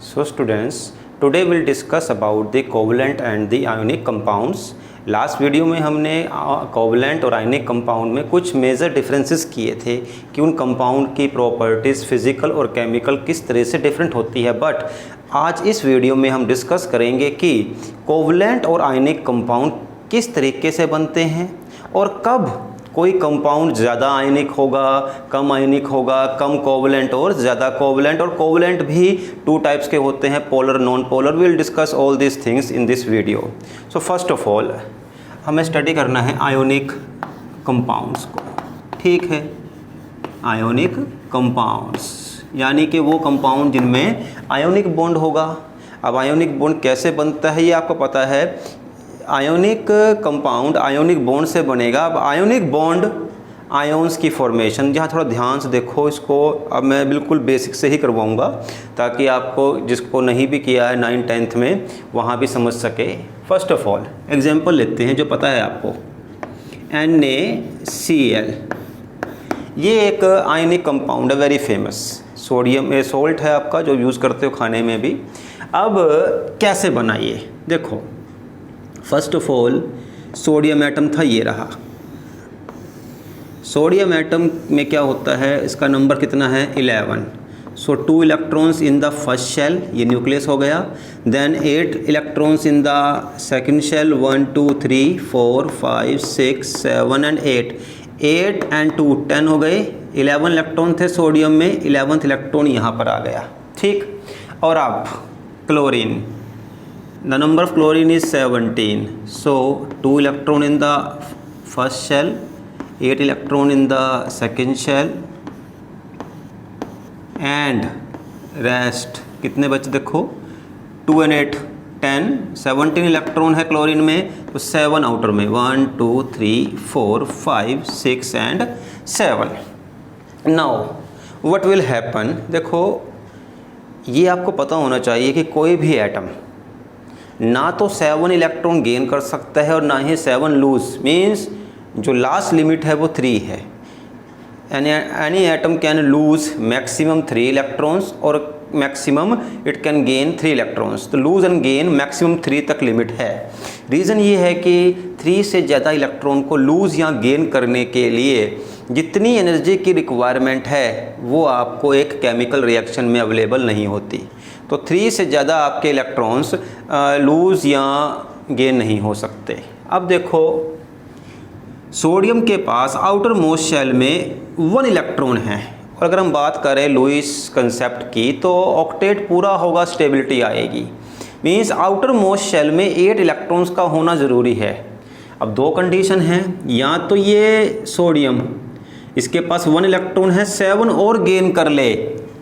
So students, today we'll discuss about the covalent and the ionic compounds. Last video में हमने covalent और ionic compound में कुछ major differences किए थे कि उन कंपाउंड की प्रॉपर्टीज़ फिज़िकल और केमिकल किस तरह से डिफरेंट होती है। बट आज इस वीडियो में हम डिस्कस करेंगे कि कोवलेंट और आयनिक कंपाउंड किस तरीके से बनते हैं और कब कोई कंपाउंड ज़्यादा आयनिक होगा, कम आयनिक होगा, कम कोवलेंट और ज़्यादा कोवलेंट। और कोवलेंट भी टू टाइप्स के होते हैं, polar, non polar. Will discuss all this things in this video. So first of all हमें स्टडी करना है आयोनिक कंपाउंड्स को। ठीक है, आयोनिक कंपाउंड्स यानी कि वो कंपाउंड जिनमें आयोनिक बॉन्ड होगा। अब आयोनिक बॉन्ड कैसे बनता है ये आपको पता है। आयोनिक कंपाउंड आयोनिक बॉन्ड से बनेगा। अब आयोनिक बॉन्ड आयोन्स की फॉर्मेशन, जहाँ थोड़ा ध्यान से देखो इसको, अब मैं बिल्कुल बेसिक से ही करवाऊँगा ताकि आपको जिसको नहीं भी किया है 9th 10th में वहाँ भी समझ सके। फर्स्ट ऑफ ऑल एग्जांपल लेते हैं जो पता है आपको, NaCl। ये एक आयनिक कंपाउंड है, वेरी फेमस। सोडियम सोल्ट है आपका जो यूज़ करते हो खाने में भी। अब कैसे बनाइए, देखो first of all sodium atom था, ये रहा। सोडियम एटम में क्या होता है, इसका नंबर कितना है 11। So 2 electrons in the first shell, ये न्यूक्लियस हो गया। Then 8 electrons in the second shell, 1 2 3 4 5 6 7 and 8। 8 and 2 10 हो गए। 11 इलेक्ट्रॉन थे सोडियम में, 11th इलेक्ट्रॉन यहाँ पर आ गया। ठीक, और अब chlorine, the number of chlorine is 17. So 2 electron in the first shell, 8 electron in the second shell and rest कितने बचे देखो, 2 and 8 10, 17 इलेक्ट्रॉन है क्लोरीन में, तो 7 आउटर में, 1 2 3 4 5 6 and 7. Now what will happen, देखो ये आपको पता होना चाहिए कि कोई भी एटम ना तो 7 इलेक्ट्रॉन गेन कर सकता है और ना ही 7 लूज। मीन्स जो लास्ट लिमिट है वो 3 है। Any atom can lose maximum 3 electrons और maximum it can gain 3 electrons. तो लूज एंड गेन मैक्सिमम 3 तक लिमिट है। रीज़न ये है कि 3 से ज़्यादा इलेक्ट्रॉन को लूज़ या गेन करने के लिए जितनी एनर्जी की रिक्वायरमेंट है वो आपको एक केमिकल रिएक्शन में अवेलेबल नहीं होती। तो 3 से ज़्यादा आपके इलेक्ट्रॉन्स लूज़ या गेन नहीं हो सकते। अब देखो सोडियम के पास आउटर मोस्ट शेल में 1 इलेक्ट्रॉन है, और अगर हम बात करें लुईस कंसेप्ट की तो ऑक्टेट पूरा होगा, स्टेबिलिटी आएगी। मीन्स आउटर मोस्ट शेल में 8 इलेक्ट्रॉन्स का होना ज़रूरी है। अब 2 कंडीशन हैं, या तो ये सोडियम इसके पास 1 इलेक्ट्रॉन है, 7 और गेन कर ले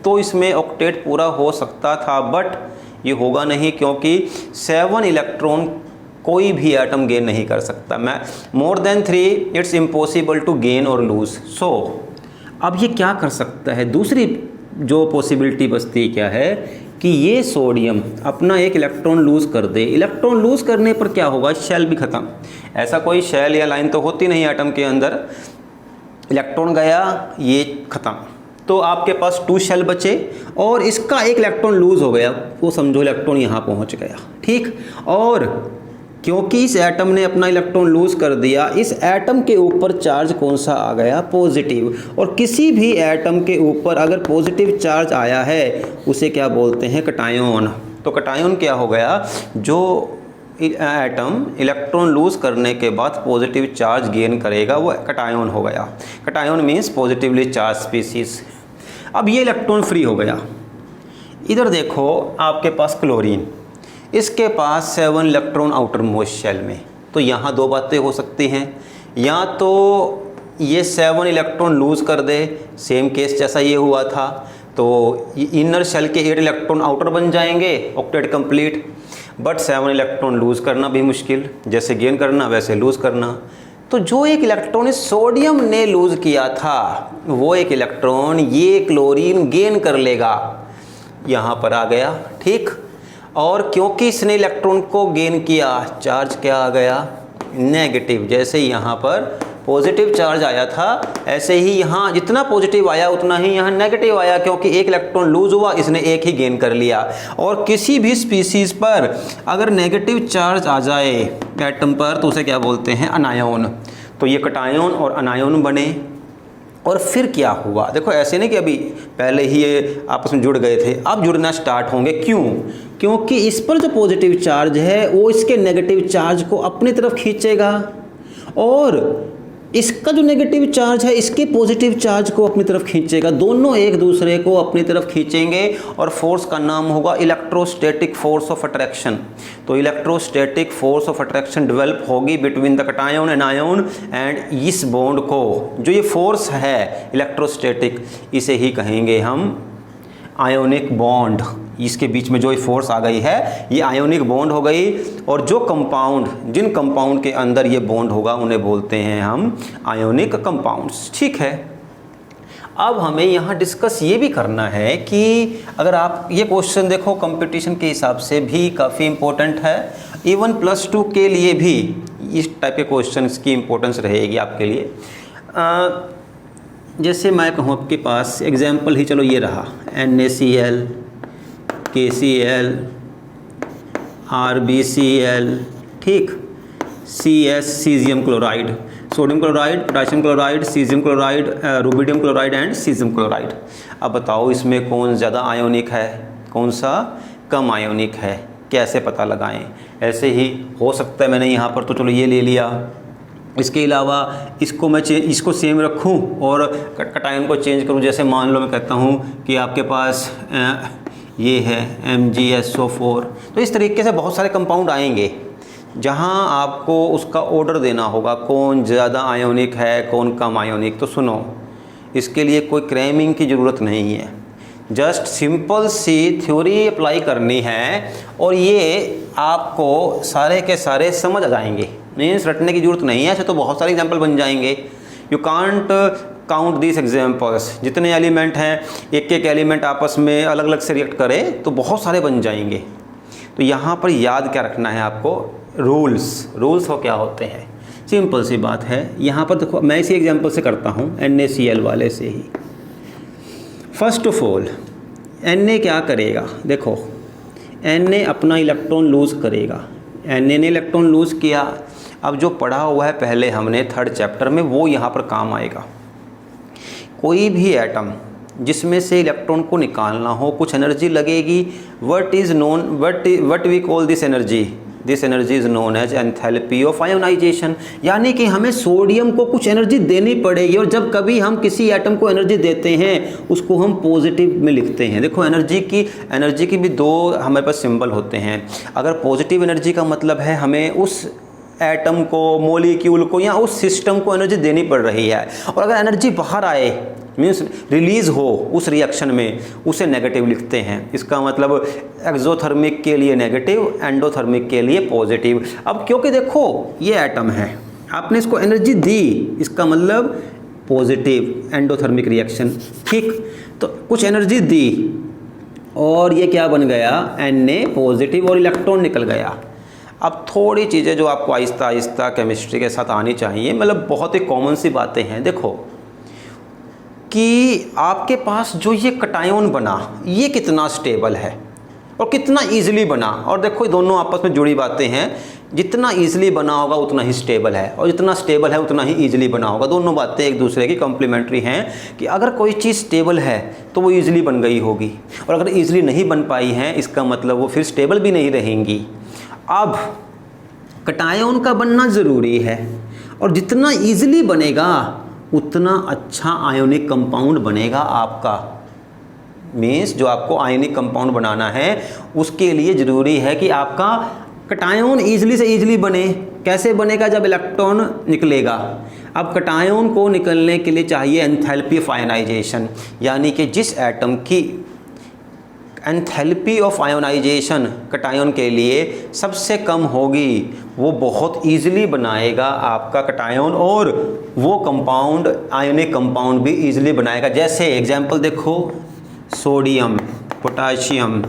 तो इसमें ऑक्टेट पूरा हो सकता था, बट ये होगा नहीं क्योंकि 7 इलेक्ट्रॉन कोई भी एटम गेन नहीं कर सकता। मैं more than 3 it's impossible to gain और लूज। सो अब ये क्या कर सकता है, दूसरी जो पॉसिबिलिटी बचती क्या है कि ये सोडियम अपना 1 इलेक्ट्रॉन लूज़ कर दे। इलेक्ट्रॉन लूज़ करने पर क्या होगा, शेल भी ख़त्म। ऐसा कोई शेल या लाइन तो होती नहीं एटम के अंदर। इलेक्ट्रॉन गया, ये ख़त्म, तो आपके पास 2 शेल बचे और इसका 1 इलेक्ट्रॉन लूज़ हो गया, वो समझो इलेक्ट्रॉन यहाँ पहुँच गया। ठीक, और क्योंकि इस एटम ने अपना इलेक्ट्रॉन लूज़ कर दिया, इस एटम के ऊपर चार्ज कौन सा आ गया, पॉजिटिव। और किसी भी एटम के ऊपर अगर पॉजिटिव चार्ज आया है उसे क्या बोलते हैं, कटायोन। तो कटायोन क्या हो गया, जो एटम इलेक्ट्रॉन लूज़ करने के बाद पॉजिटिव चार्ज गेन करेगा वो कटायोन हो गया। कटायोन मीन्स पॉजिटिवली चार्ज स्पीसीज। अब ये इलेक्ट्रॉन फ्री हो गया। इधर देखो आपके पास क्लोरीन, इसके पास 7 इलेक्ट्रॉन आउटर मोस्ट शेल में। तो यहाँ 2 बातें हो सकती हैं, या तो ये 7 इलेक्ट्रॉन लूज़ कर दे, सेम केस जैसा ये हुआ था, तो इनर शेल के 8 इलेक्ट्रॉन आउटर बन जाएंगे, octet complete. But 7 electron lose करना भी मुश्किल, जैसे गेन करना वैसे लूज़ करना। तो जो 1 इलेक्ट्रॉन इस सोडियम ने लूज़ किया था वो 1 इलेक्ट्रॉन ये क्लोरीन गेन कर लेगा, यहाँ पर आ गया। ठीक, और क्योंकि इसने इलेक्ट्रॉन को गेन किया, चार्ज क्या आ गया, नेगेटिव। जैसे यहाँ पर पॉजिटिव चार्ज आया था, ऐसे ही यहाँ जितना पॉजिटिव आया उतना ही यहाँ नेगेटिव आया, क्योंकि एक इलेक्ट्रॉन लूज हुआ, इसने एक ही गेन कर लिया। और किसी भी स्पीसीज पर अगर नेगेटिव चार्ज आ जाए एटम पर तो उसे क्या बोलते हैं, अनायन। तो ये कटायन और अनायन बने। और फिर क्या हुआ, देखो ऐसे नहीं कि अभी पहले ही ये आपस में जुड़ गए थे, अब जुड़ना स्टार्ट होंगे। क्यों? क्योंकि इस पर जो पॉजिटिव चार्ज है वो इसके नेगेटिव चार्ज को अपनी तरफ खींचेगा, और इसका जो नेगेटिव चार्ज है इसके पॉजिटिव चार्ज को अपनी तरफ खींचेगा। दोनों एक दूसरे को अपनी तरफ खींचेंगे और फोर्स का नाम होगा इलेक्ट्रोस्टैटिक फोर्स ऑफ अट्रैक्शन। तो electrostatic force of attraction develop होगी between the cation and anion, and इस बॉन्ड को, जो ये फोर्स है इलेक्ट्रोस्टैटिक, इसे ही कहेंगे हम आयोनिक बॉन्ड। इसके बीच में जो ये फोर्स आ गई है ये आयोनिक बॉन्ड हो गई। और जो कंपाउंड, जिन कंपाउंड के अंदर ये बॉन्ड होगा उन्हें बोलते हैं हम आयोनिक कंपाउंड्स। ठीक है, अब हमें यहाँ डिस्कस ये भी करना है कि अगर आप ये क्वेश्चन देखो कंपटीशन के हिसाब से भी काफ़ी इम्पोर्टेंट है, इवन +2 के लिए भी इस टाइप के क्वेश्चन की इम्पोर्टेंस रहेगी आपके लिए। जैसे मैं कहूँ आपके पास एग्जाम्पल ही, चलो ये रहा NaCl, KCl, RbCl, ठीक, CS caesium chloride, sodium chloride, potassium chloride, caesium chloride, rubidium chloride and caesium chloride. अब बताओ इसमें कौन ज़्यादा आयोनिक है, कौन सा कम आयोनिक है, कैसे पता लगाएं? ऐसे ही हो सकता है मैंने यहाँ पर तो चलो ये ले लिया, इसके अलावा इसको मैं इसको सेम रखूं और कटायन को चेंज करूं। जैसे मान लो मैं कहता हूं कि आपके पास ये है MgSO4। तो इस तरीके से बहुत सारे कंपाउंड आएंगे जहां आपको उसका ऑर्डर देना होगा, कौन ज़्यादा आयोनिक है, कौन कम आयोनिक। तो सुनो, इसके लिए कोई क्रैमिंग की ज़रूरत नहीं है, जस्ट सिंपल सी थ्योरी अप्लाई करनी है और ये आपको सारे के सारे समझ आ जाएंगे। मीन्स रटने की ज़रूरत नहीं है, ऐसे तो बहुत सारे एग्जाम्पल बन जाएंगे। You can't count this examples, जितने एलिमेंट हैं एक एक एलिमेंट आपस में अलग अलग से रिएक्ट करे तो बहुत सारे बन जाएंगे। तो यहाँ पर याद क्या रखना है आपको, रूल्स हो क्या होते हैं, सिंपल सी बात है। यहाँ पर देखो मैं इसी एग्जाम्पल से करता हूँ, NaCl वाले से ही। फर्स्ट ऑफ ऑल Na क्या करेगा, देखो Na अपना इलेक्ट्रॉन लूज़ करेगा, Na ने इलेक्ट्रॉन लूज़ किया। अब जो पढ़ा हुआ है पहले हमने 3rd चैप्टर में वो यहाँ पर काम आएगा। कोई भी एटम जिसमें से इलेक्ट्रॉन को निकालना हो कुछ एनर्जी लगेगी। What we call this energy is known as enthalpy of ionisation. यानी कि हमें सोडियम को कुछ एनर्जी देनी पड़ेगी, और जब कभी हम किसी एटम को एनर्जी देते हैं उसको हम पॉजिटिव में लिखते हैं। देखो एनर्जी की भी दो हमारे पास सिंबल होते हैं। अगर पॉजिटिव एनर्जी का मतलब है हमें उस एटम को, मॉलिक्यूल को या उस सिस्टम को एनर्जी देनी पड़ रही है, और अगर एनर्जी बाहर आए मीन्स रिलीज़ हो उस रिएक्शन में, उसे नेगेटिव लिखते हैं। इसका मतलब एक्सोथर्मिक के लिए नेगेटिव, एंडोथर्मिक के लिए पॉजिटिव। अब क्योंकि देखो ये एटम है, आपने इसको एनर्जी दी, इसका मतलब पॉजिटिव एंडोथर्मिक रिएक्शन, ठीक। तो कुछ एनर्जी दी और ये क्या बन गया, Na पॉजिटिव और इलेक्ट्रॉन निकल गया। अब थोड़ी चीज़ें जो आपको आहिस्ता आहिस्ता केमिस्ट्री के साथ आनी चाहिए, मतलब बहुत ही कॉमन सी बातें हैं। देखो कि आपके पास जो ये कटायन बना ये कितना स्टेबल है और कितना ईजिली बना। और देखो दोनों आपस में जुड़ी बातें हैं, जितना ईजिली बना होगा उतना ही स्टेबल है, और जितना स्टेबल है उतना ही ईजिली बना होगा। दोनों बातें एक दूसरे की कॉम्प्लीमेंट्री हैं कि अगर कोई चीज़ स्टेबल है तो वो ईजिली बन गई होगी, और अगर ईजिली नहीं बन पाई है इसका मतलब वो फिर स्टेबल भी नहीं रहेंगी। अब कटायन का बनना ज़रूरी है, और जितना ईजिली बनेगा उतना अच्छा आयोनिक कंपाउंड बनेगा आपका। मीन्स जो आपको आयोनिक कंपाउंड बनाना है उसके लिए ज़रूरी है कि आपका कटायन ईजिली से ईजिली बने। कैसे बनेगा, जब इलेक्ट्रॉन निकलेगा। अब कटायन को निकलने के लिए चाहिए एंथैल्पी ऑफ आयोनाइजेशन, यानी कि जिस एटम की एंथैल्पी ऑफ आयोनाइजेशन कटायन के लिए सबसे कम होगी वो बहुत ईजिली बनाएगा आपका कटायन, और वो कंपाउंड आयोनिक कंपाउंड भी ईजिली बनाएगा। जैसे एग्जांपल देखो, सोडियम, पोटाशियम,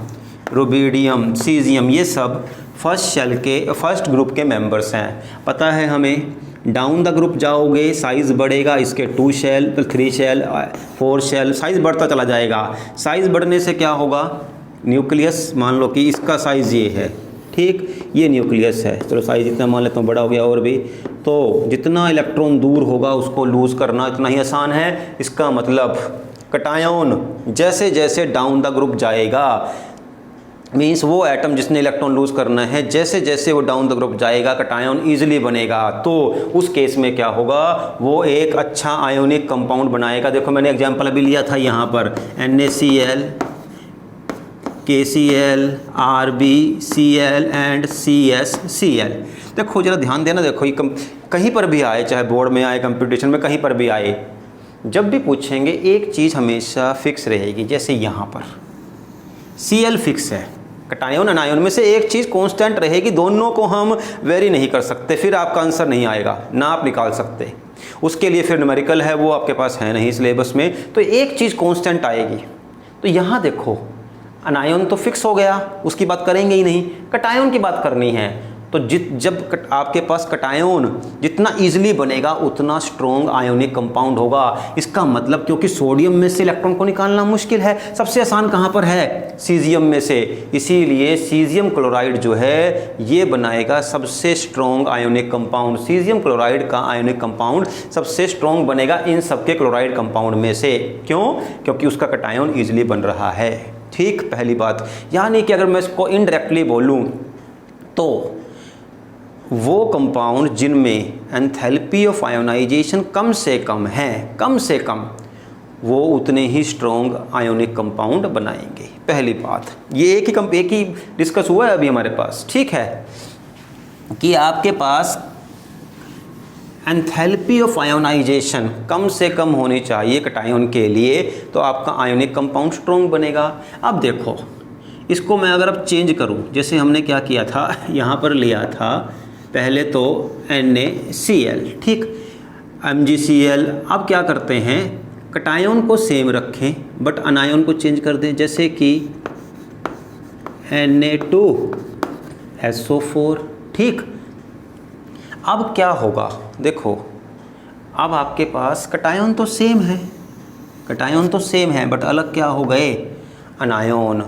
रुबिडियम, सीजियम, ये सब फर्स्ट ग्रुप के मेंबर्स हैं। पता है हमें डाउन द ग्रुप जाओगे साइज़ बढ़ेगा, इसके 2 शेल, 3 शेल, 4 शेल, साइज़ बढ़ता चला जाएगा। साइज़ बढ़ने से क्या होगा, न्यूक्लियस मान लो कि इसका साइज़ ये है, ठीक, ये न्यूक्लियस है, चलो साइज़ इतना मान लेता हूँ, बड़ा हो गया और भी, तो जितना इलेक्ट्रॉन दूर होगा उसको लूज़ करना इतना ही आसान है। इसका मतलब कटायन जैसे जैसे डाउन द ग्रुप जाएगा, मीन्स वो एटम जिसने इलेक्ट्रॉन लूज़ करना है, जैसे जैसे वो डाउन द ग्रुप जाएगा कटायन ईजिली बनेगा, तो उस केस में क्या होगा, वो एक अच्छा आयोनिक कंपाउंड बनाएगा। देखो मैंने एग्जांपल अभी लिया था यहाँ पर NaCl, KCl, RbCl and CsCl। देखो जरा ध्यान देना, देखो ये कहीं पर भी आए, चाहे बोर्ड में आए, कंपटीशन में कहीं पर भी आए, जब भी पूछेंगे एक चीज़ हमेशा फिक्स रहेगी। जैसे यहाँ पर Cl फिक्स है, कटायन अनायन में से एक चीज़ कांस्टेंट रहेगी, दोनों को हम वेरी नहीं कर सकते, फिर आपका आंसर नहीं आएगा, ना आप निकाल सकते। उसके लिए फिर न्यूमेरिकल है, वो आपके पास है नहीं सिलेबस में, तो एक चीज़ कांस्टेंट आएगी। तो यहाँ देखो अनायन तो फिक्स हो गया, उसकी बात करेंगे ही नहीं, कटायन की बात करनी है। तो जब आपके पास कटायन जितना ईजिली बनेगा उतना स्ट्रॉन्ग आयोनिक कंपाउंड होगा। इसका मतलब क्योंकि सोडियम में से इलेक्ट्रॉन को निकालना मुश्किल है, सबसे आसान कहाँ पर है, सीजियम में से, इसीलिए सीजियम क्लोराइड जो है ये बनाएगा सबसे strong ionic compound. Caesium chloride का आयोनिक कंपाउंड सबसे स्ट्रॉन्ग बनेगा इन सबके क्लोराइड कंपाउंड में से। क्यों? क्योंकि उसका कटायन ईजिली बन रहा है। ठीक, पहली बात। यानी कि अगर मैं इसको इनडायरेक्टली बोलूँ तो वो कंपाउंड जिनमें एंथैल्पी ऑफ आयोनाइजेशन कम से कम है, कम से कम, वो उतने ही स्ट्रॉन्ग आयोनिक कंपाउंड बनाएंगे। पहली बात ये एक ही डिस्कस हुआ है अभी हमारे पास, ठीक है, कि आपके पास एंथैल्पी ऑफ आयोनाइजेशन कम से कम होनी चाहिए कटायन के लिए, तो आपका आयोनिक कंपाउंड स्ट्रॉन्ग बनेगा। अब देखो इसको मैं अगर अब चेंज करूं, जैसे हमने क्या किया था, यहाँ पर लिया था पहले तो NaCl, ठीक, MgCl। अब क्या करते हैं, कटायन को सेम रखें बट अनायन को चेंज कर दें, जैसे कि Na2SO4, ठीक। अब क्या होगा, देखो अब आपके पास कटायन तो सेम है, कटायन तो सेम है बट अलग क्या हो गए, अनायन।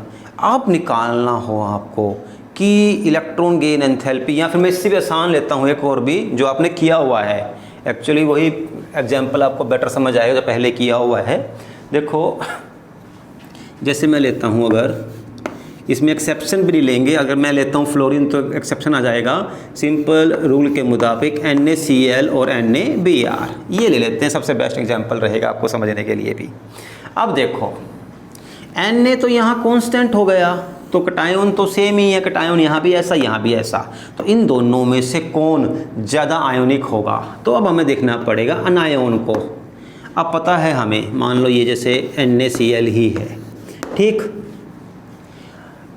अब निकालना हो आपको कि इलेक्ट्रॉन गेन एंथैल्पी, या फिर मैं इससे भी आसान लेता हूँ एक और भी जो आपने किया हुआ है, एक्चुअली वही एग्जांपल आपको बेटर समझ आएगा जो पहले किया हुआ है। देखो जैसे मैं लेता हूँ, अगर इसमें एक्सेप्शन भी नहीं लेंगे, अगर मैं लेता हूँ फ्लोरीन तो एक्सेप्शन आ जाएगा, सिंपल रूल के मुताबिक NaCl और NaBr, ये ले लेते हैं, सबसे बेस्ट एग्जाम्पल रहेगा आपको समझने के लिए भी। अब देखो Na तो यहाँ कॉन्स्टेंट हो गया, तो कटायन तो सेम ही है, कटायन यहाँ भी ऐसा यहाँ भी ऐसा, तो इन दोनों में से कौन ज़्यादा आयोनिक होगा, तो अब हमें देखना पड़ेगा अनायन को। अब पता है हमें, मान लो ये जैसे NaCl ही है, ठीक,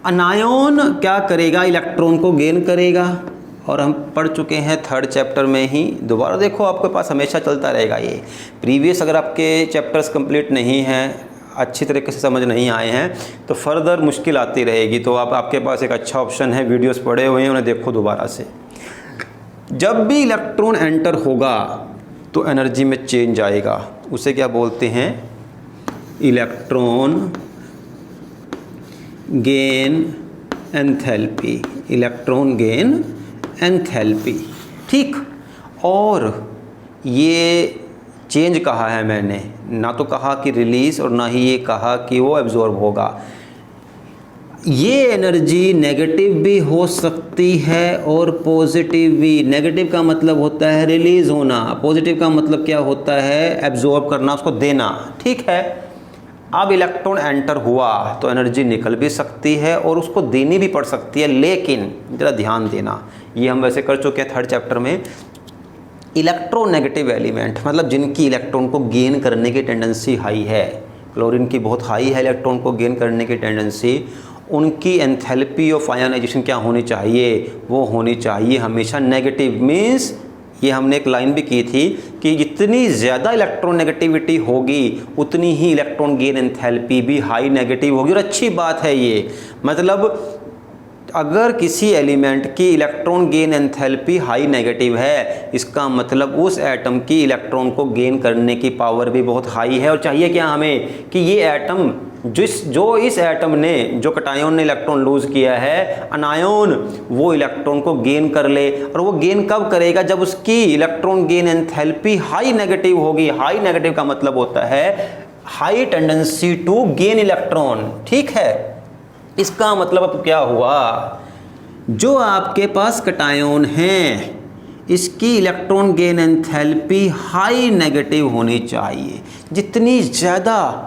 अनायन क्या करेगा, इलेक्ट्रॉन को गेन करेगा, और हम पढ़ चुके हैं 3rd चैप्टर में ही। दोबारा देखो आपके पास हमेशा चलता रहेगा ये प्रीवियस, अगर आपके चैप्टर्स कंप्लीट नहीं हैं, अच्छी तरीके से समझ नहीं आए हैं, तो फर्दर मुश्किल आती रहेगी। तो आपके पास एक अच्छा ऑप्शन है, वीडियोस पड़े हुए हैं, उन्हें देखो दोबारा से। जब भी इलेक्ट्रॉन एंटर होगा तो एनर्जी में चेंज आएगा, उसे क्या बोलते हैं, electron gain enthalpy, electron gain enthalpy, ठीक। और ये चेंज कहा है मैंने, ना तो कहा कि रिलीज़ और ना ही ये कहा कि वो एब्जॉर्ब होगा। ये एनर्जी नेगेटिव भी हो सकती है और पॉजिटिव भी। नेगेटिव का मतलब होता है रिलीज़ होना, पॉजिटिव का मतलब क्या होता है, एब्जॉर्ब करना, उसको देना, ठीक है। अब इलेक्ट्रॉन एंटर हुआ तो एनर्जी निकल भी सकती है और उसको देनी भी पड़ सकती है, लेकिन ज़रा ध्यान देना, ये हम वैसे कर चुके हैं 3rd चैप्टर में। इलेक्ट्रोनेगेटिव एलिमेंट मतलब जिनकी इलेक्ट्रॉन को गेन करने की टेंडेंसी हाई है, क्लोरीन की बहुत हाई है इलेक्ट्रॉन को गेन करने की टेंडेंसी, उनकी एंथैल्पी ऑफ आयोनाइजेशन क्या होनी चाहिए, वो होनी चाहिए हमेशा नेगेटिव। मीन्स ये हमने एक लाइन भी की थी कि जितनी ज़्यादा इलेक्ट्रॉन नेगेटिविटी होगी उतनी ही इलेक्ट्रॉन गेन एंथैल्पी भी हाई नेगेटिव होगी। और अच्छी बात है ये, मतलब अगर किसी एलिमेंट की electron gain enthalpy high negative है, इसका मतलब उस एटम की इलेक्ट्रॉन को गेन करने की पावर भी बहुत हाई है। और चाहिए क्या हमें कि ये एटम जो इस एटम ने, जो कटायन ने इलेक्ट्रॉन लूज किया है, अनायन वो इलेक्ट्रॉन को गेन कर ले। और वो गेन कब करेगा? जब उसकी electron gain enthalpy high negative होगी। हाई नेगेटिव का मतलब होता है high tendency to gain electron, ठीक है। इसका मतलब अब क्या हुआ? जो आपके पास कटायन है, इसकी electron gain enthalpy high negative होनी चाहिए। जितनी ज़्यादा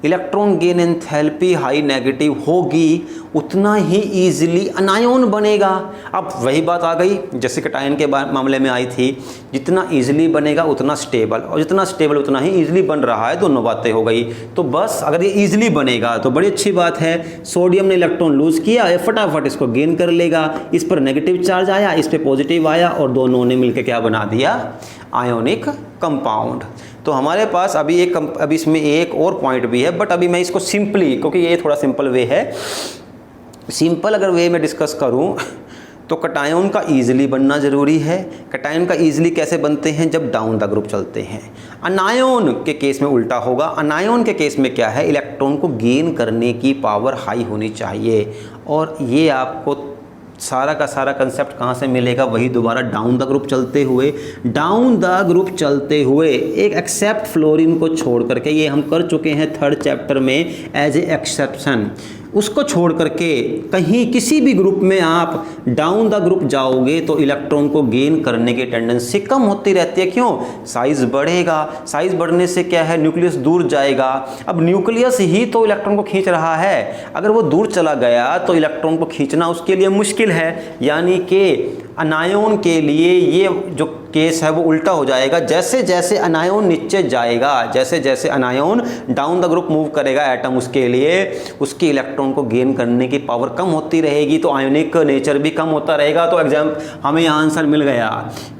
electron gain enthalpy high negative होगी, उतना ही ईजिली अनायन बनेगा। अब वही बात आ गई जैसे कटायन के मामले में आई थी, जितना ईजिली बनेगा उतना स्टेबल, और जितना स्टेबल उतना ही ईजिली बन रहा है। दोनों बातें हो गई। तो बस अगर ये ईजिली बनेगा तो बड़ी अच्छी बात है। सोडियम ने इलेक्ट्रॉन लूज किया, ये फटाफट इसको गेन कर लेगा। इस पर नेगेटिव चार्ज आया, इस पर पॉजिटिव आया, और दोनों ने मिलकर क्या बना दिया? Ionic compound. तो हमारे पास अभी इसमें एक और पॉइंट भी है, बट अभी मैं इसको सिंपली, क्योंकि ये थोड़ा सिंपल वे है, सिंपल अगर वे में डिस्कस करूं तो कटायन का ईजिली बनना ज़रूरी है। कटायन का ईजिली कैसे बनते हैं? जब डाउन द ग्रुप चलते हैं। अनायन के केस में उल्टा होगा। अनायन के केस में क्या है? इलेक्ट्रॉन को गेन करने की पावर हाई होनी चाहिए। और ये आपको सारा का सारा कंसेप्ट कहाँ से मिलेगा? वही दोबारा डाउन द ग्रुप चलते हुए। डाउन द ग्रुप चलते हुए एक एक्सेप्ट फ्लोरीन को छोड़ करके, ये हम कर चुके हैं 3rd चैप्टर में एज ए एक्सेप्शन, उसको छोड़ करके कहीं किसी भी ग्रुप में आप डाउन द ग्रुप जाओगे तो इलेक्ट्रॉन को गेन करने की टेंडेंसी कम होती रहती है। क्यों? साइज बढ़ेगा। साइज बढ़ने से क्या है? न्यूक्लियस दूर जाएगा। अब न्यूक्लियस ही तो इलेक्ट्रॉन को खींच रहा है। अगर वो दूर चला गया तो इलेक्ट्रॉन को खींचना उसके लिए मुश्किल है। यानी कि अनायन के लिए ये जो केस है वो उल्टा हो जाएगा। जैसे जैसे अनायन नीचे जाएगा, जैसे जैसे अनायन डाउन द ग्रुप मूव करेगा एटम, उसके लिए उसकी इलेक्ट्रॉन को गेन करने की पावर कम होती रहेगी, तो आयोनिक नेचर भी कम होता रहेगा। तो हमें आंसर मिल गया,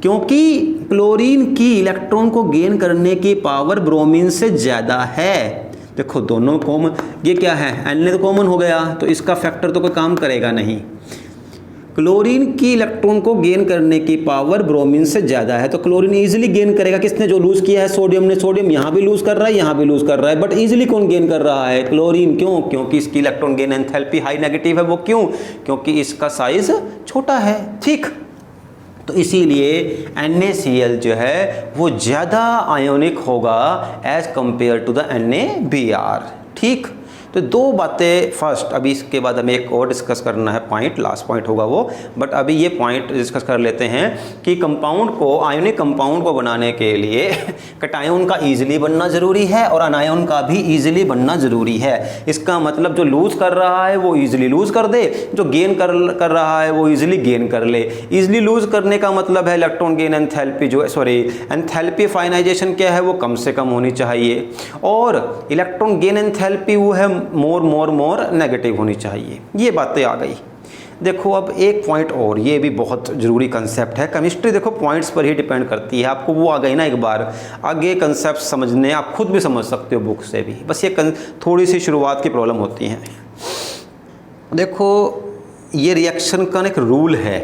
क्योंकि क्लोरीन की इलेक्ट्रॉन को गेन करने की पावर ब्रोमीन से ज़्यादा है। देखो दोनों कॉमन, ये क्या है? एन तो कॉमन हो गया, तो इसका फैक्टर तो कोई काम करेगा नहीं। क्लोरीन की इलेक्ट्रॉन को गेन करने की पावर ब्रोमीन से ज़्यादा है, तो क्लोरीन इजीली गेन करेगा। किसने? जो लूज़ किया है सोडियम ने। सोडियम यहाँ भी लूज़ कर रहा है, यहाँ भी लूज़ कर रहा है, बट इजीली कौन गेन कर रहा है? क्लोरीन। क्यों? क्योंकि इसकी electron gain enthalpy high negative है। वो क्यों? क्योंकि इसका साइज छोटा है, ठीक। तो इसीलिए NaCl जो है वो ज़्यादा आयोनिक होगा as compare to the NaBr, ठीक। तो दो बातें फर्स्ट, अभी इसके बाद हमें एक और डिस्कस करना है पॉइंट, लास्ट पॉइंट होगा वो, बट अभी ये पॉइंट डिस्कस कर लेते हैं कि कंपाउंड को, आयोनिक कंपाउंड को बनाने के लिए कटायन का ईजिली बनना ज़रूरी है और अनायन का भी ईजिली बनना ज़रूरी है। इसका मतलब जो लूज़ कर रहा है वो ईजिली लूज़ कर दे, जो गेन कर रहा है वो ईजिली गेन कर ले। ईजिली लूज़ करने का मतलब है इलेक्ट्रॉन गेन एंथैल्पी जो, एंथैल्पी फाइनाइजेशन क्या है? वो कम से कम होनी चाहिए, और इलेक्ट्रॉन गेन एंथैल्पी वो है मोर नेगेटिव होनी चाहिए। ये बातें आ गई। देखो अब एक पॉइंट और, ये भी बहुत ज़रूरी कंसेप्ट है। केमिस्ट्री देखो पॉइंट्स पर ही डिपेंड करती है। आपको वो आ गई ना एक बार, आगे कंसेप्ट समझने आप खुद भी समझ सकते हो बुक से भी, बस ये थोड़ी सी शुरुआत की प्रॉब्लम होती है। देखो ये रिएक्शन का एक रूल है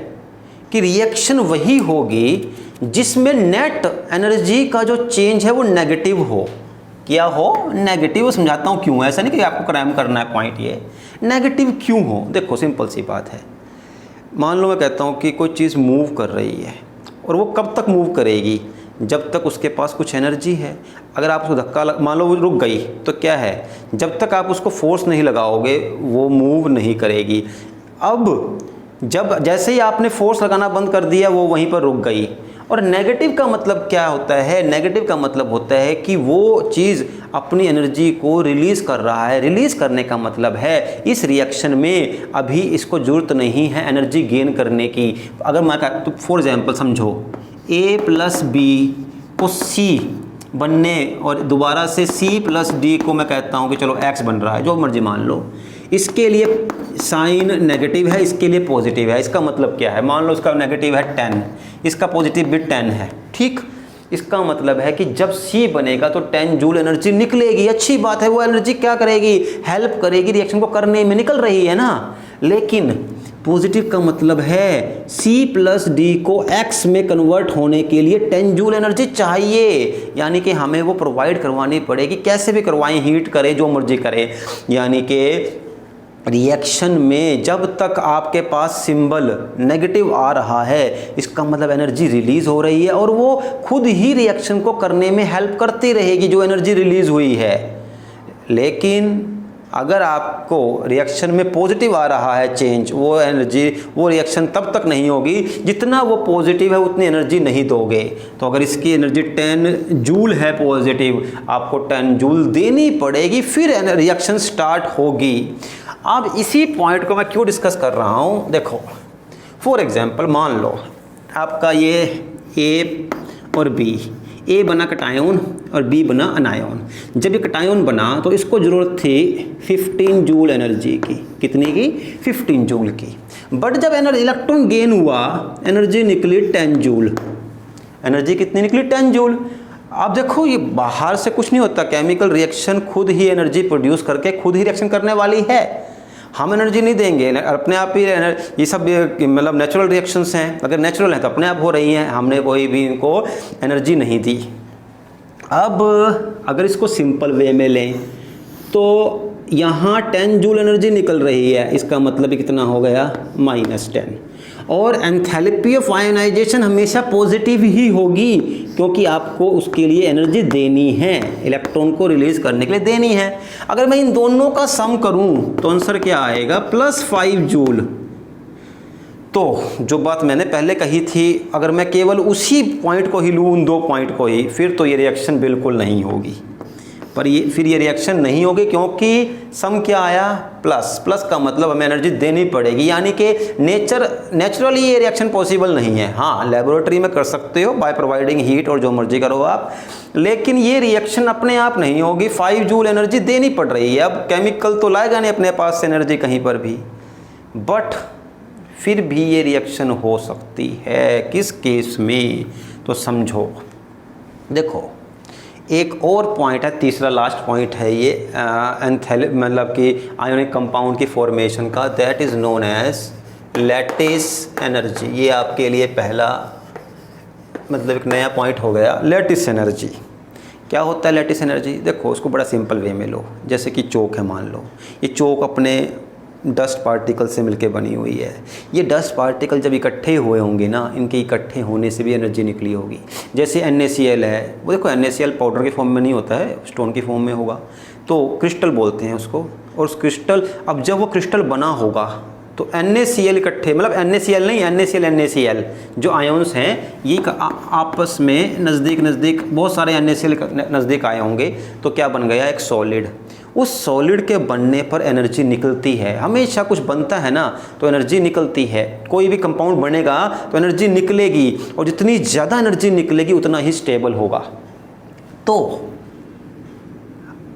कि रिएक्शन वही होगी जिसमें नेट एनर्जी का जो चेंज है वो नेगेटिव हो। क्या हो? नेगेटिव। समझाता हूँ क्यों। ऐसा नहीं कि आपको क्रैम करना है पॉइंट, ये नेगेटिव क्यों हो। देखो सिंपल सी बात है, मान लो मैं कहता हूँ कि कोई चीज़ मूव कर रही है, और वो कब तक मूव करेगी? जब तक उसके पास कुछ एनर्जी है। अगर आप उसको धक्का मान लो वो रुक गई, तो क्या है? जब तक आप उसको फोर्स नहीं लगाओगे वो मूव नहीं करेगी। अब जैसे ही आपने फोर्स लगाना बंद कर दिया वो वहीं पर रुक गई। और नेगेटिव का मतलब क्या होता है? नेगेटिव का मतलब होता है कि वो चीज़ अपनी एनर्जी को रिलीज़ कर रहा है। रिलीज़ करने का मतलब है इस रिएक्शन में अभी इसको ज़रूरत नहीं है एनर्जी गेन करने की। अगर मैं कहता तो फॉर एग्जांपल समझो, A + B को C बनने, और दोबारा से C + D को मैं कहता हूँ कि चलो X बन रहा है, जो मर्जी मान लो। इसके लिए साइन नेगेटिव है, इसके लिए पॉजिटिव है। इसका मतलब क्या है? मान लो इसका नेगेटिव है 10, इसका पॉजिटिव भी 10 है, ठीक। इसका मतलब है कि जब C बनेगा तो 10 जूल एनर्जी निकलेगी। अच्छी बात है, वो एनर्जी क्या करेगी? हेल्प करेगी रिएक्शन को करने में, निकल रही है ना। लेकिन पॉजिटिव का मतलब है C+D को X में कन्वर्ट होने के लिए 10 जूल एनर्जी चाहिए, यानी कि हमें वो प्रोवाइड करवानी पड़ेगी, कैसे भी करवाएं, हीट करे, जो मर्जी करे। यानी कि रिएक्शन में जब तक आपके पास सिंबल नेगेटिव आ रहा है, इसका मतलब एनर्जी रिलीज हो रही है और वो खुद ही रिएक्शन को करने में हेल्प करती रहेगी जो एनर्जी रिलीज हुई है। लेकिन अगर आपको रिएक्शन में पॉजिटिव आ रहा है चेंज, वो एनर्जी, वो रिएक्शन तब तक नहीं होगी जितना वो पॉजिटिव है उतनी एनर्जी नहीं दोगे। तो अगर इसकी एनर्जी 10 जूल है पॉजिटिव, आपको 10 जूल देनी पड़ेगी, फिर रिएक्शन स्टार्ट होगी। अब इसी पॉइंट को मैं क्यों डिस्कस कर रहा हूँ, देखो फॉर एग्जांपल मान लो आपका ये A और B, A बना कटायोन और B बना अनायोन। जब ये कटायोन बना तो इसको ज़रूरत थी 15 जूल एनर्जी की। कितनी की? 15 जूल की। बट जब इलेक्ट्रॉन गेन हुआ, एनर्जी निकली 10 जूल। एनर्जी कितनी निकली? 10 जूल। अब देखो ये बाहर से कुछ नहीं होता, केमिकल रिएक्शन खुद ही एनर्जी प्रोड्यूस करके खुद ही रिएक्शन करने वाली है। हम एनर्जी नहीं देंगे, अपने आप ही ये सब मतलब नेचुरल रिएक्शंस हैं। अगर नेचुरल हैं तो अपने आप हो रही हैं, हमने कोई भी इनको एनर्जी नहीं दी। अब अगर इसको सिंपल वे में लें तो यहाँ 10 जूल एनर्जी निकल रही है, इसका मतलब कितना हो गया? -10। और एंथैल्पी ऑफ आयोनाइजेशन हमेशा पॉजिटिव ही होगी, क्योंकि आपको उसके लिए एनर्जी देनी है, इलेक्ट्रॉन को रिलीज करने के लिए देनी है। अगर मैं इन दोनों का सम करूं तो आंसर क्या आएगा? +5 जूल। तो जो बात मैंने पहले कही थी, अगर मैं केवल उसी पॉइंट को ही लूँ, उन 2 पॉइंट को ही, फिर तो ये रिएक्शन बिल्कुल नहीं होगी। पर ये रिएक्शन नहीं होगी क्योंकि सम क्या आया? प्लस का मतलब हमें एनर्जी देनी पड़ेगी, यानी कि नेचुरली ये रिएक्शन पॉसिबल नहीं है। हाँ, लेबोरेटरी में कर सकते हो बाय प्रोवाइडिंग हीट और जो मर्जी करो आप, लेकिन ये रिएक्शन अपने आप नहीं होगी। 5 जूल एनर्जी देनी पड़ रही है। अब केमिकल तो लाएगा नहीं अपने पास से एनर्जी कहीं पर भी, बट फिर भी ये रिएक्शन हो सकती है। किस केस में? तो समझो, देखो एक और पॉइंट है, तीसरा लास्ट पॉइंट है ये मतलब कि आयोनिक कंपाउंड की फॉर्मेशन का, that is known as lattice energy. ये आपके लिए पहला मतलब एक नया पॉइंट हो गया, लैटिस एनर्जी। क्या होता है लैटिस एनर्जी? देखो उसको बड़ा सिंपल वे में लो, जैसे कि चौक है, मान लो ये चौक अपने डस्ट पार्टिकल से मिलके बनी हुई है। ये डस्ट पार्टिकल जब इकट्ठे हुए होंगे ना, इनके इकट्ठे होने से भी एनर्जी निकली होगी। जैसे NaCl है, वो देखो NaCl पाउडर के फॉर्म में नहीं होता है, स्टोन की फॉर्म में होगा, तो क्रिस्टल बोलते हैं उसको। और उस क्रिस्टल, अब जब वो क्रिस्टल बना होगा तो NaCl इकट्ठे, मतलब NaCl नहीं, NaCl जो आयोन्स हैं ये आपस में नज़दीक बहुत सारे NaCl नज़दीक आए होंगे, तो क्या बन गया? एक सॉलिड। उस सॉलिड के बनने पर एनर्जी निकलती है। हमेशा कुछ बनता है ना तो एनर्जी निकलती है, कोई भी कंपाउंड बनेगा तो एनर्जी निकलेगी, और जितनी ज़्यादा एनर्जी निकलेगी उतना ही स्टेबल होगा। तो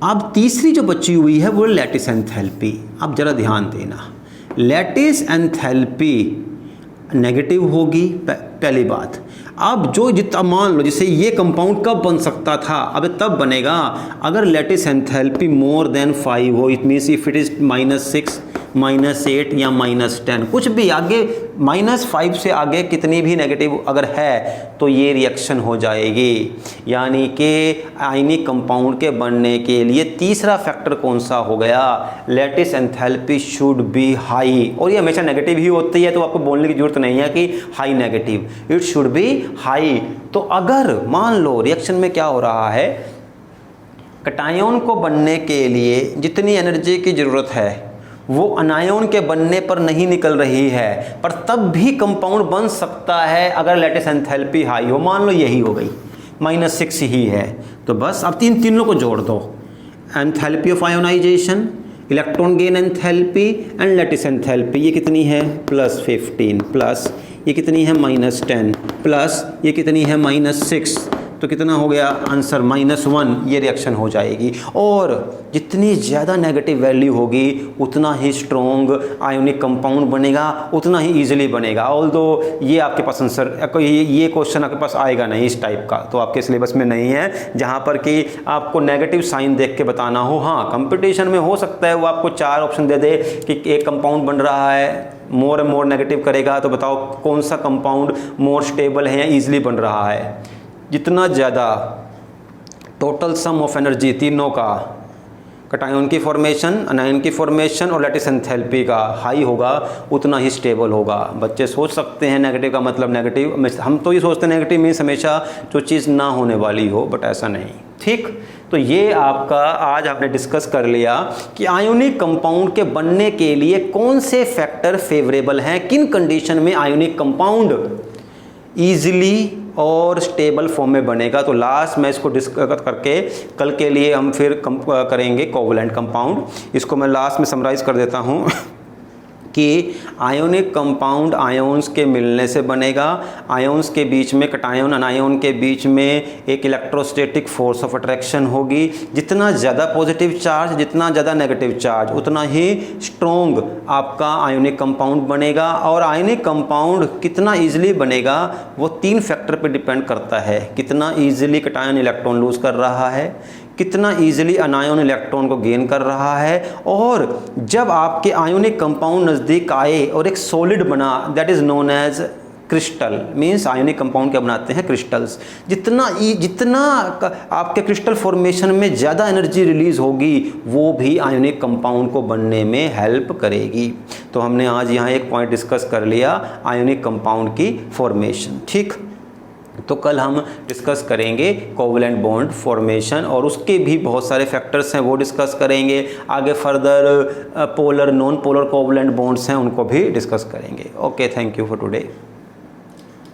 अब तीसरी जो बची हुई है वो लैटिस एंथैल्पी। अब ज़रा ध्यान देना, लैटिस एंथैल्पी नेगेटिव होगी, पहली बात। अब जो जितना मान लो, जैसे ये कंपाउंड कब बन सकता था? अब तब बनेगा अगर लैटिस एंथैल्पी मोर देन 5 हो। It means if it is -6, -8 या -10, कुछ भी आगे -5 से आगे कितनी भी नेगेटिव अगर है तो ये रिएक्शन हो जाएगी। यानी कि आयनिक कंपाउंड के बनने के लिए तीसरा फैक्टर कौन सा हो गया? Lattice enthalpy should be high. और ये हमेशा नेगेटिव ही होती है, तो आपको बोलने की जरूरत नहीं है कि high negative, it should be high. तो अगर मान लो रिएक्शन में क्या हो रहा है, कटायोन को बनने के लिए जितनी एनर्जी की ज़रूरत है वो अनायोन के बनने पर नहीं निकल रही है, पर तब भी कंपाउंड बन सकता है अगर लैटिस एंथैल्पी हाई हो। मान लो यही हो गई, -6 ही है, तो बस अब तीनों को जोड़ दो, enthalpy of ionisation, electron gain enthalpy and lattice enthalpy. ये कितनी है? +15 प्लस ये कितनी है? -10 प्लस ये कितनी है? -6। तो कितना हो गया आंसर -1, ये रिएक्शन हो जाएगी। और जितनी ज़्यादा नेगेटिव वैल्यू होगी उतना ही स्ट्रॉन्ग आयोनिक कंपाउंड बनेगा, उतना ही ईजिली बनेगा। ऑल्दो ये आपके पास आंसर ये क्वेश्चन आपके पास आएगा नहीं इस टाइप का, तो आपके सिलेबस में नहीं है जहाँ पर कि आपको नेगेटिव साइन देख के बताना हो। हाँ, कंपटीशन में हो सकता है वो आपको 4 ऑप्शन दे दे कि एक कंपाउंड बन रहा है, मोर एंड मोर नेगेटिव करेगा, तो बताओ कौन सा कंपाउंड मोर स्टेबल है या ईजिली बन रहा है। जितना ज़्यादा टोटल सम ऑफ एनर्जी तीनों का, कटायन की फॉर्मेशन, अनायन की फॉर्मेशन और लैटिस एंथैल्पी का हाई होगा, उतना ही स्टेबल होगा। बच्चे सोच सकते हैं नेगेटिव का मतलब नेगेटिव, हम तो ये सोचते हैं नेगेटिव मीन्स हमेशा जो चीज़ ना होने वाली हो, बट ऐसा नहीं। ठीक, तो ये आपका आज आपने डिस्कस कर लिया कि आयोनिक कंपाउंड के बनने के लिए कौन से फैक्टर फेवरेबल हैं, किन कंडीशन में आयोनिक कंपाउंड ईजिली और स्टेबल फॉर्म में बनेगा। तो लास्ट में इसको डिस्कस करके कल के लिए हम फिर करेंगे कोवलेंट कंपाउंड। इसको मैं लास्ट में समराइज कर देता हूँ कि आयोनिक कंपाउंड आयोन्स के मिलने से बनेगा। आयोन्स के बीच में, कटायन अनायन के बीच में एक इलेक्ट्रोस्टैटिक फोर्स ऑफ अट्रैक्शन होगी। जितना ज़्यादा पॉजिटिव चार्ज, जितना ज़्यादा नेगेटिव चार्ज, उतना ही स्ट्रॉन्ग आपका आयोनिक कंपाउंड बनेगा। और आयोनिक कंपाउंड कितना ईजिली बनेगा वो 3 फैक्टर पर डिपेंड करता है। कितना ईजिली कटायन इलेक्ट्रॉन लूज कर रहा है, कितना ईजिली अनायन इलेक्ट्रॉन को गेन कर रहा है, और जब आपके आयोनिक कंपाउंड नज़दीक आए और एक सॉलिड बना, that is known as crystal. Means ionic compound क्या बनाते हैं, क्रिस्टल्स। जितना आपके क्रिस्टल फॉर्मेशन में ज़्यादा एनर्जी रिलीज होगी वो भी आयोनिक कंपाउंड को बनने में हेल्प करेगी। तो हमने आज यहाँ एक पॉइंट डिस्कस कर लिया, आयोनिक कंपाउंड की फॉर्मेशन। ठीक, तो कल हम डिस्कस करेंगे कोवलेंट बॉन्ड फॉर्मेशन, और उसके भी बहुत सारे फैक्टर्स हैं वो डिस्कस करेंगे। आगे further polar, non polar covalent bonds हैं उनको भी डिस्कस करेंगे। Okay, thank you for today.